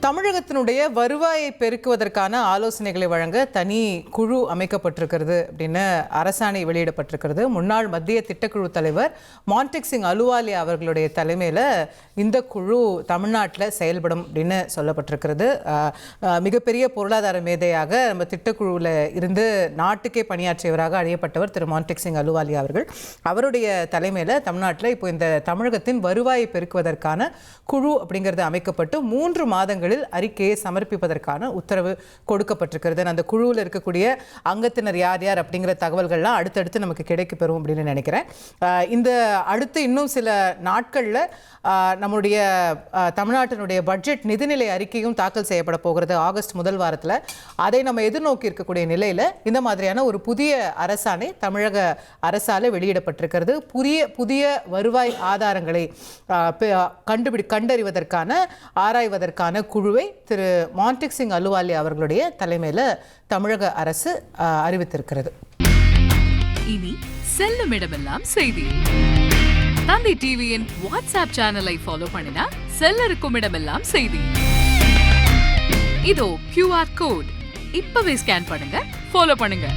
தமிழகத்தினுடைய வருவாயை பெருக்குவதற்கான ஆலோசனைகளை வழங்க தனி குழு அமைக்கப்பட்டிருக்கிறது அப்படின்னு அரசாணை வெளியிடப்பட்டிருக்கிறது. முன்னாள் மத்திய திட்டக்குழு தலைவர் மான்டெக் சிங் அலுவாலியா அவர்களுடைய தலைமையில் இந்த குழு தமிழ்நாட்டில் செயல்படும் அப்படின்னு சொல்லப்பட்டிருக்கிறது. மிகப்பெரிய பொருளாதார மேதையாக நம்ம திட்டக்குழுவில் இருந்து நாட்டுக்கே பணியாற்றியவராக அறியப்பட்டவர் திரு மான்டெக் சிங் அலுவாலியா அவர்கள். அவருடைய தலைமையில் தமிழ்நாட்டில் இப்போ இந்த தமிழகத்தின் வருவாயை பெருக்குவதற்கான குழு அப்படிங்கிறது அமைக்கப்பட்டு 3 மாதங்களில் அறிக்கையை சமர்ப்பிப்பதற்கான உத்தரவு கொடுக்கப்பட்டிருக்கிறது. அந்த குழுவில் இருக்கக்கூடிய அங்கத்தினர் யார் யார் அப்படிங்கிற தகவல்கள்லாம் அடுத்தடுத்து நமக்கு கிடைக்க பெறும் அப்படின்னு நினைக்கிறேன். இந்த அடுத்து இன்னும் சில நாட்களில் நம்முடைய தமிழ்நாட்டினுடைய பட்ஜெட் நிதிநிலை அறிக்கையும் தாக்கல் செய்யப்பட போகிறது ஆகஸ்ட் முதல் வாரத்தில். அதை நம்ம எதிர்நோக்கி இருக்கக்கூடிய நிலையில் இந்த மாதிரியான ஒரு புதிய அரசாணை தமிழக அரசால் வெளியிடப்பட்டிருக்கிறது. புதிய வருவாய் ஆதாரங்களை கண்டறிவதற்கான ஆராய்வதற்கான குழுவை திரு மான்டெக் சிங் அலுவாலியா அவர்களுடைய தலைமையில் தமிழக அரசு அறிவித்திருக்கிறது. இனி செல்லும் இடமெல்லாம் செய்தி. தந்தை டிவியின் வாட்ஸ்அப் சேனலை ஃபாலோ பண்ணினா செல்ல இருக்கும் இடமெல்லாம் செய்தி. இதோ QR கோட் இப்பவே ஸ்கேன் பண்ணுங்க, ஃபாலோ பண்ணுங்க.